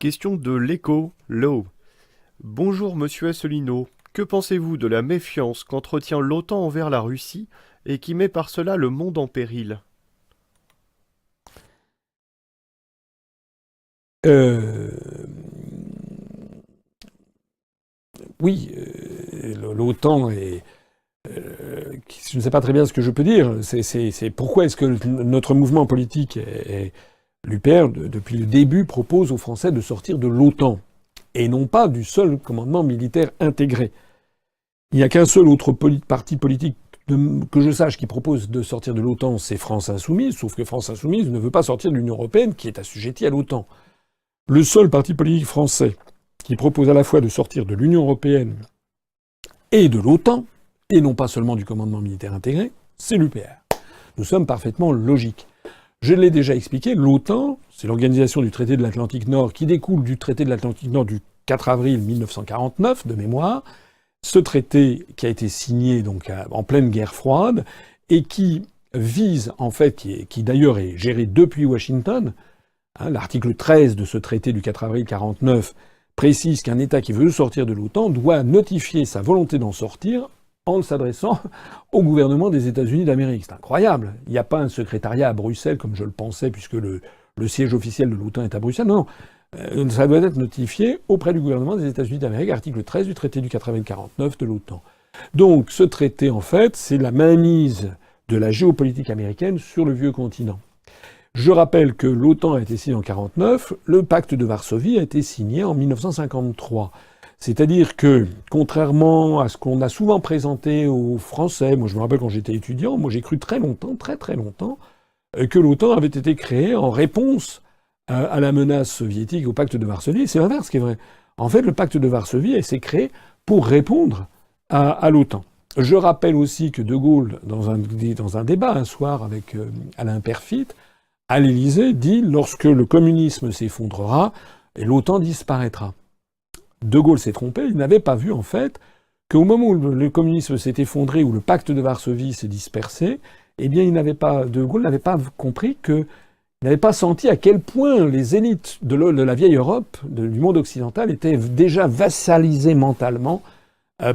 Question de l'écho, Low. Bonjour monsieur Asselineau. Que pensez-vous de la méfiance qu'entretient l'OTAN envers la Russie et qui met par cela le monde en péril? Euh, oui, l'OTAN est. Je ne sais pas très bien ce que je peux dire. C'est pourquoi est-ce que notre mouvement politique l'UPR, depuis le début, propose aux Français de sortir de l'OTAN et non pas du seul commandement militaire intégré. Il n'y a qu'un seul autre parti politique que je sache qui propose de sortir de l'OTAN, c'est France Insoumise, sauf que France Insoumise ne veut pas sortir de l'Union européenne qui est assujettie à l'OTAN. Le seul parti politique français qui propose à la fois de sortir de l'Union européenne et de l'OTAN, et non pas seulement du commandement militaire intégré, c'est l'UPR. Nous sommes parfaitement logiques. Je l'ai déjà expliqué, l'OTAN, c'est l'organisation du traité de l'Atlantique Nord qui découle du traité de l'Atlantique Nord du 4 avril 1949, de mémoire. Ce traité qui a été signé donc en pleine guerre froide et qui vise, en fait, qui d'ailleurs est géré depuis Washington. L'article 13 de ce traité du 4 avril 1949 précise qu'un État qui veut sortir de l'OTAN doit notifier sa volonté d'en sortir en s'adressant au gouvernement des États-Unis d'Amérique. C'est incroyable. Il n'y a pas un secrétariat à Bruxelles, comme je le pensais, puisque le siège officiel de l'OTAN est à Bruxelles. Non, ça doit être notifié auprès du gouvernement des États-Unis d'Amérique, article 13 du traité du 4 avril 1949 de l'OTAN. Donc ce traité, en fait, c'est la mainmise de la géopolitique américaine sur le vieux continent. Je rappelle que l'OTAN a été signé en 1949, le pacte de Varsovie a été signé en 1953. C'est-à-dire que, contrairement à ce qu'on a souvent présenté aux Français, moi je me rappelle quand j'étais étudiant, moi j'ai cru très longtemps, très longtemps, que l'OTAN avait été créée en réponse à la menace soviétique, au pacte de Varsovie. C'est l'inverse qui est vrai. En fait, le pacte de Varsovie s'est créé pour répondre à l'OTAN. Je rappelle aussi que De Gaulle, dans un débat un soir avec Alain Perfit, à l'Élysée, dit « Lorsque le communisme s'effondrera, et l'OTAN disparaîtra ». De Gaulle s'est trompé, il n'avait pas vu en fait qu'au moment où le communisme s'est effondré, où le pacte de Varsovie s'est dispersé, eh bien De Gaulle n'avait pas compris il n'avait pas senti à quel point les élites de la vieille Europe, du monde occidental, étaient déjà vassalisées mentalement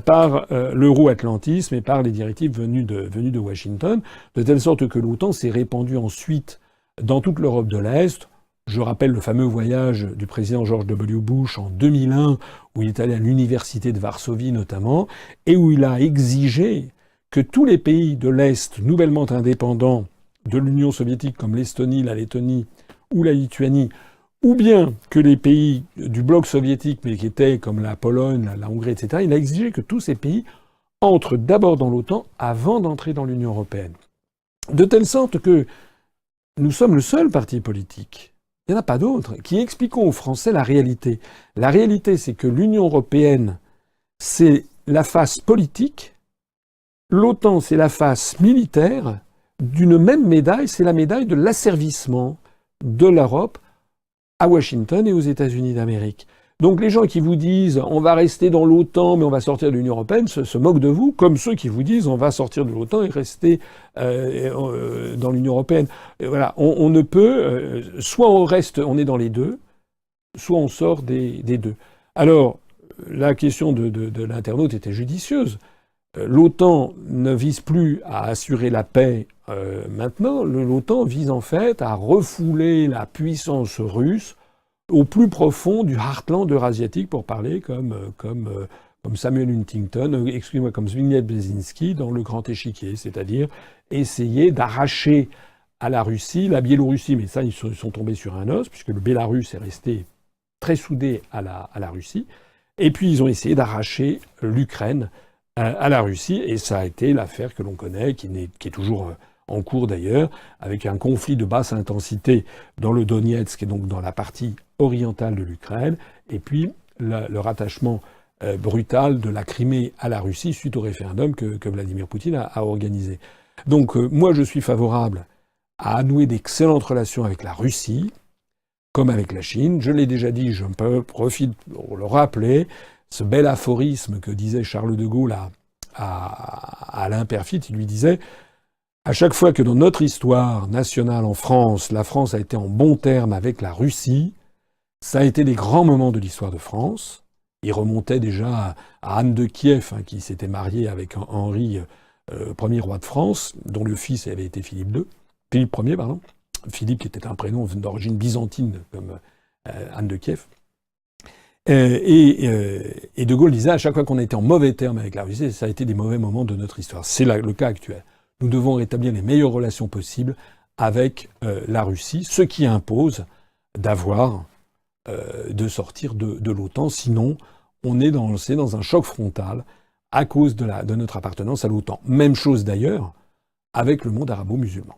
par l'euro-atlantisme et par les directives venues de Washington, de telle sorte que l'OTAN s'est répandue ensuite dans toute l'Europe de l'Est. Je rappelle le fameux voyage du président George W. Bush en 2001, où il est allé à l'université de Varsovie notamment, et où il a exigé que tous les pays de l'Est nouvellement indépendants de l'Union soviétique, comme l'Estonie, la Lettonie ou la Lituanie, ou bien que les pays du bloc soviétique, mais qui étaient comme la Pologne, la Hongrie, etc., il a exigé que tous ces pays entrent d'abord dans l'OTAN avant d'entrer dans l'Union européenne. De telle sorte que nous sommes le seul parti politique, il n'y en a pas d'autres, qui expliquons aux Français la réalité. La réalité, c'est que l'Union européenne, c'est la face politique, l'OTAN, c'est la face militaire, d'une même médaille, c'est la médaille de l'asservissement de l'Europe à Washington et aux États-Unis d'Amérique. Donc les gens qui vous disent on va rester dans l'OTAN mais on va sortir de l'Union européenne se moquent de vous, comme ceux qui vous disent on va sortir de l'OTAN et rester dans l'Union européenne. Et voilà, on ne peut soit on reste, on est dans les deux, soit on sort des deux. Alors la question de l'internaute était judicieuse. L'OTAN ne vise plus à assurer la paix maintenant. L'OTAN vise en fait à refouler la puissance russe au plus profond du heartland eurasiatique, pour parler comme Samuel Huntington, excusez-moi, comme Zbigniew Brzezinski dans Le Grand Échiquier, c'est-à-dire essayer d'arracher à la Russie, la Biélorussie, mais ça ils sont tombés sur un os, puisque le Bélarus est resté très soudé à la Russie, et puis ils ont essayé d'arracher l'Ukraine à la Russie, et ça a été l'affaire que l'on connaît, qui est toujours en cours d'ailleurs, avec un conflit de basse intensité dans le Donetsk, et donc dans la partie orientale de l'Ukraine, et puis le rattachement brutal de la Crimée à la Russie suite au référendum que Vladimir Poutine a organisé. Donc moi je suis favorable à nouer d'excellentes relations avec la Russie, comme avec la Chine. Je l'ai déjà dit, je profite pour le rappeler, ce bel aphorisme que disait Charles de Gaulle à Alain Perfit, il lui disait « À chaque fois que dans notre histoire nationale en France, la France a été en bons termes avec la Russie, Ça a été les grands moments de l'histoire de France. Il remontait déjà à Anne de Kiev, qui s'était mariée avec Henri, premier roi de France, dont le fils avait été Philippe II. Philippe Ier, pardon. Philippe, qui était un prénom d'origine byzantine, comme Anne de Kiev. Et De Gaulle disait, à chaque fois qu'on a été en mauvais termes avec la Russie, ça a été des mauvais moments de notre histoire. C'est le cas actuel. Nous devons rétablir les meilleures relations possibles avec la Russie, ce qui impose de sortir de l'OTAN. Sinon, on est dans un choc frontal à cause de notre appartenance à l'OTAN. Même chose d'ailleurs avec le monde arabo-musulman.